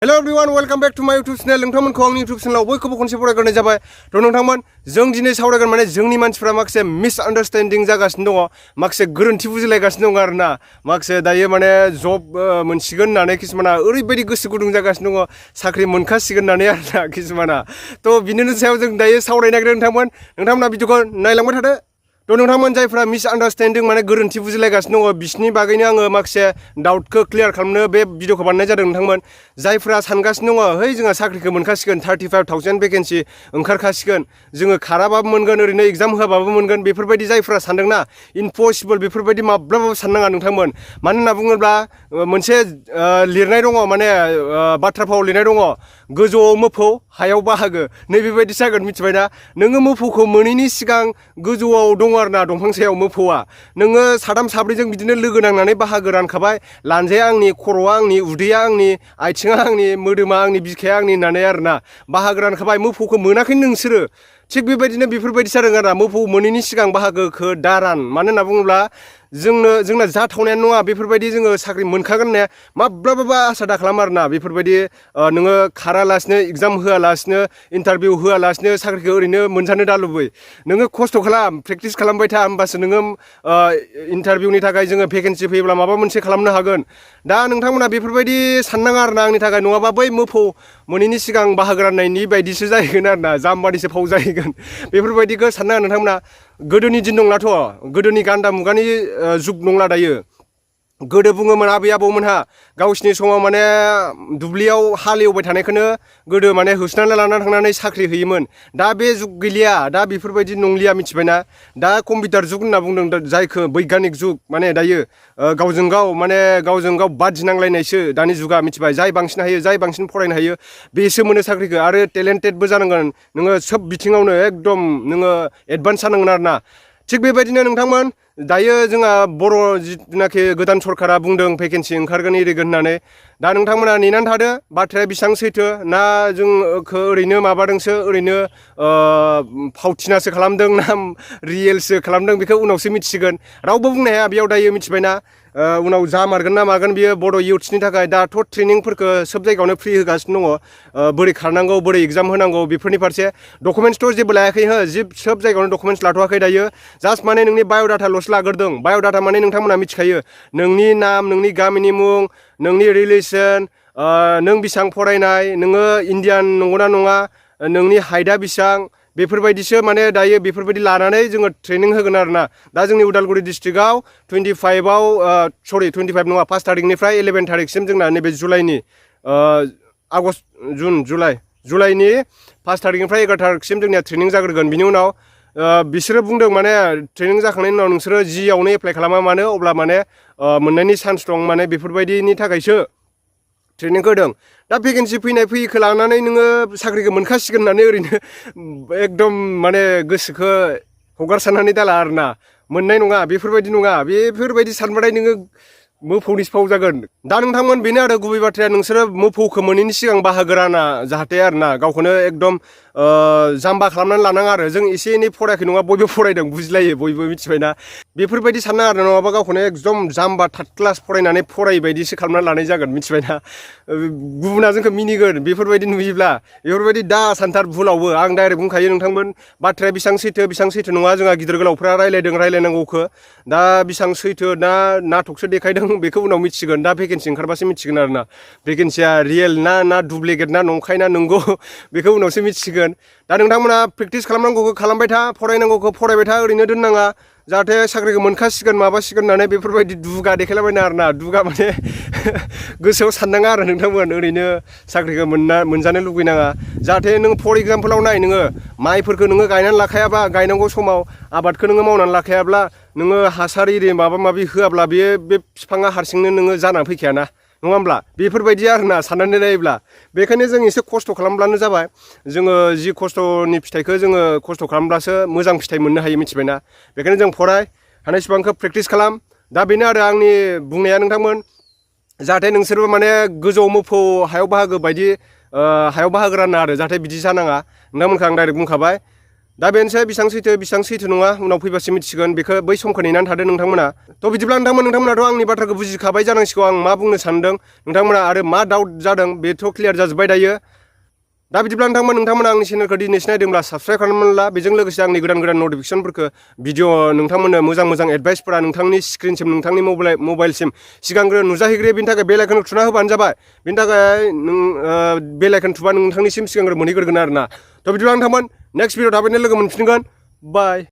Hello everyone, welcome back to my YouTube channel. नोंथांमोनखौ आंनि YouTube channel बयखौबो खनसे फरायग्रोनाय जाबाय। थ' नोंथांमोन जों दिनै सावरायगोन माने जोंनि मानसिफोरा माखासे मिसआन्डारस्टेन्डिं जागासिनो दङ, माखासे गोरोन्थि बुजिलायगासिनो दङ आरोना। माखासे दायो माने जब मोनसिगोन होननानै किसुमाना ओरैबायदि गोसो गुदुं जागासिनो दङ, साख्रि मोनखासिगोन होननानै आरोना किसुमाना। थ' बिनिनो सायाव जों दायो सावरायनो नागिरदों नोंथांमोना भिडिअखौ नायलांबाय थादो। थ' नोंथांमोन जायफ्रा मिसआन्डारस्टेन्डिं माने गोरोन्थि बुजिलायगासिनो दङ, बिसिनि बागैनो आङो माखासे डाउटखौ क्लियार खालामनो बे भिडिअखौ बानायनाय जादों नोंथांमोन। जायफ्रा सानगासिनो दङ है जोंहा साख्रिखौ मोनखासिगोन, 35,000 भेकेन्सि ओंखारखासिगोन, जोङो खाराबाबो मोनगोन, ओरैनो एग्जाम होआबाबो मोनगोन, बेफोरबायदि जायफ्रा सानदोंना इम्पसिबल, बेफोरबायदि माब्लाबाबो साननाङा नोंथांमोन। मानो होनना बुङोब्ला मोनसे लिरनाय दङ, माने बाथ्रा फाव लिरनाय दङ, गोजौआव मोफौ हायाव बाहागो। नैबेबायदि जागोन, मिथिबायना? नोङो मोफौखौ मोनैनि सिगां गोजौआव दङ आरोना, दंफां सायाव मोफौआ। नोङो साथाम साब्रैजों बिदिनो लोगो नांनानै बाहागो रानखाबाय, लानजाया आंनि, खर'आ आंनि, उदैया आंनि, आथिङा आंनि, मोदोमा आंनि, बिखाया आंनि होननानै आरोना बाहागो रानखाबाय। मोफौखौ मोनाखै नोंसोरो। थिग बेबायदिनो बेफोरबायदि जादों आरोना, मोफौ मोनैनि सिगां बाहागोखौ दारान। मानो होनना बुङोब्ला जोंना जाथावनायानो नङा बेफोरबायदि जोङो साख्रि मोनखागोन होननाया माब्लाबाबो आसा दा खालाम आरोना। बेफोरबायदि नोङो खारालासिनो, एग्जाम होआलासिनो, इन्टारभिउ होआलासिनो साख्रिखौ ओरैनो मोनजानो दा लुबै। नोङो खस्थ' खालाम, प्रेक्टिस खालामबाय था, होमबासो नोङो इन्टारभिउनि थाखाय जोङो भेकेन्सि फैयोब्ला माबा मोनसे खालामनो हागोन। दा नोंथांमोना बेफोरबायदि साननाङा आरोना आंनि थाखाय, नङाबा बै मोफौ मोनैनि सिगां बाहागो राननायनि बायदिसो जाहैगोन आरोना, जाम्बानिसो फाव जाहैगोन। बेफोरबायदिखौ साननाङा नोंथांमोना। गोदोनि दिन नंलाथ', गोदोनि गान्दा मुगानि जुग नंला दायो। गोदो बुङोमोन आबै आबौमोनहा, गावसिनि समाव माने दुब्लियाव हालेवबाय थानायखौनो गोदो माने होसोनानै लानानै थांनानै साख्रि हैयोमोन। दा बे जुग गैलिया, दा बेफोरबायदि नंलिया, मिथिबायना? दा कम्पिउटार जुग होनना बुंदों जायखौ, बैग्यानिक जुग माने दायो गावजों गाव बादिनांलायनायसो दानि जुगा, मिथिबाय? जाय बांसिन हायो, जाय बांसिन फरायनो हायो, बेसो मोनो साख्रिखौ। आरो टेलेन्टेडबो जानांगोन नोङो, सोब बिथिङावनो एकदम नोङो एडभान्स जानांगोन आरोना। थिग बेबायदिनो नोंथांमोन, दायो जोंहा बर' जिथुनाखि गोदान सरकारा बुंदों भेकेन्सि ओंखारगोन एरिगोन होननानै। दा नोंथांमोना नेनानै थादो, बाथ्राया बेसेबां सैथो, ना जोंखौ ओरैनो माबादोंसो, ओरैनो फावथिनासो खालामदों, ना रियेलसो खालामदों, बेखौ उनावसो मिथिसिगोन। रावबो बुंनो हाया बेयाव दायो, मिथिबायना? उनाव जामारगोन ना मागोन बियो बर' इयुथ्सनि थाखाय। दाथ' ट्रेनिंफोरखौ सोब जायगायावनो फ्रि होगासिनो दङ, बोरै खारनांगौ, बोरै एग्जाम होनांगौ, बेफोरनि फारसे। डकुमेन्टसथ' जेबो लायाखै हो, सोब जायगायावनो डकुमेन्टस लाथ'वाखै दायो। जास्ट माने नोंनि बाय'डाटाल'सो लाग्रोदों। बाय'डाटा माने नोंथांमोना मिथिखायो, नोंनि नाम, नोंनि गामिनि मुं, नोंनि रिलिजन, नों बेसेबां फरायनाय, नोङो इण्डियान नंगौना नङा, नोंनि हाइटआ बेसेबां, बेफोरबायदिसो माने दायो बेफोरबायदि लानानै जोङो ट्रेनिं होगोन आरोना। दा जोंनि उदालगुरि डिस्ट्रिक्टआव 25 नङा, 5 थारिखनिफ्राय 11 थारिखसिम जोंना नैबे जुलाइनि जुलाइनि 5 थारिखनिफ्राय 11 थारिखसिम जोंनिया ट्रेनिं जाग्रोगोन। बिनि उनाव बिसोरो बुंदों माने ट्रेनिं जाखांनायनि उनाव नोंसोरो जियावनो एप्लाइ खालामा मानो, अब्ला माने मोननायनि चान्स दं, माने बेफोरबायदिनि थाखायसो ट्रेनिंखौ होदों। दा भेकेन्सि फैयैखौ लानानै नोङो साख्रिखौ मोनखासिगोन होननानै ओरैनो एकदम माने गोसोखौ हगारसारनानै दाला आरोना। मोननाय नङा, बेफोरबायदि नङा। बेफोरबायदि सानबाथाय नोङो मोफौनि फाव जागोन। दा नोंथांमोन, बेनो आरो गुबै बाथ्राया, नोंसोरो मोफौखौ मोनैनि सिगां बाहागो राना जाहाथे आरोना, गावखौनो एकदम जाम्बा खालामनानै लानाङा आरो। जों एसे एनै फरायाखै नङा, बयबो फरायदों, बुजिलायो बयबो, मिथिबायना? बेफोरबायदि साननाङा आरो, नङाबा गावखौनो एकदम जाम्बा, थार्द क्लास फरायनानै फरायबायदिसो खालामनानै लानाय जागोन, मिथिबायना? गुबुना जोंखौ मिनिगोन बेफोरबायदि नुयोब्ला। बेफोरबायदि दा सानथार भुलावबो। आं डाइरेक्ट बुंखायो नोंथांमोन, बाथ्राया बेसेबां सैथो नङा, जोंहा गिदिर गोलावफ्रा रायलायनांगौखौ। दा बेसेबां सैथो ना नाटकसो देखायदों, बेखौ उनाव मिथिसिगोन। दा भेकेन्सि ओंखारबासो मिथिसिगोन आरोना, भेकेन्सिया रियेल ना डुप्लिकेट ना नंखाय ना नंगौ, बेखौ उनावसो मिथिसिगोन। दा नोंथांमोना प्रेक्टिस खालामनांगौखौ खालामबाय था, फरायनांगौखौ फरायबाय था, ओरैनो दोननाङा। जाहाथे साख्रिखौ मोनखासिगोन माबासिगोन होननानै बेफोरबायदि दुगा देखायलाबायना आरोना। दुगा माने गोसोआव साननाङा आरो नोंथांमोन, ओरैनो साख्रिखौ मोनजानो लुगैनाङा। जाहाथे नों फर एग्जाम्पलाव नाय, नोङो माइफोरखौ नोङो गायनानै लाखायाबा, गायनांगौ समाव आबादखौ नोङो मावनानै लाखायाब्ला, नोङो हासार एरि माबा माबि होआब्ला बे बिफाङा हारसिंनो नोङो जानानै फैखायाना, नङा होमब्ला? बेफोरबायदि आरोना साननानै नायोब्ला। बेखायनो जों एसे खस्थ' खालामब्लानो जाबाय। जोङो जि खस्थ'नि फिथाइखौ जोङो खस्थ' खालामब्लासो मोजां फिथाइ मोननो हायो, मिथिबायना? बेखायनो जों फराय, हानायसिबांखौ प्रेक्टिस खालाम। दा बेनो आरो आंनि बुंनाया नोंथांमोन, जाहाथे नोंसोरबो माने गोजौआव मोफौ हायाव बाहागो बायदि हायाव बाहागो रानना आरो, जाहाथे बिदि जानाङा। नोंथांमोनखौ आं डाइरेक्ट बुंखाबाय। दा बेनोसै बेसेबां सैथो नङा उनाव फैबासो मिथिसिगोन बेखौ बै समखौ नेनानै थादो नोंथांमोना थ' बिदिब्ला नोंथांमोनाथ' आंनि बाथ्राखौ बुजिखाबाय जानांसिगौ आं मा बुंनो सानदों नोंथांमोना आरो मा डाउट जादों बेथ' क्लियार जाजोब्बाय दायो दा बिदिब्ला नोंथांमोना आंनि चेनेलखौ दिनैसो नायदोंब्ला साबस्क्राइब खालामनानै ला बेजों लोगोसे आंनि गोदान नटिफिकेसनफोरखौ भिडिअ नोंथांमोननो मोजां एडभाइसफोरा नोंथांनि स्क्रिनसिम नोंथांनि मबाइलसिम सिगांग्रो नुजाहैग्रोयो बेनि थाखाय बेल आइकनखौ थुना होबानो जाबाय बेनि थाखाय बेल आइकन थुबा नोंथांनिसिम सिगांग्रो मोनहैग्रोगोन आरोना थ' बिदिब्ला नोंथांमोन नेक्स्ट भिडिअ थाबैनो लोगो मोनफिनगोन बाय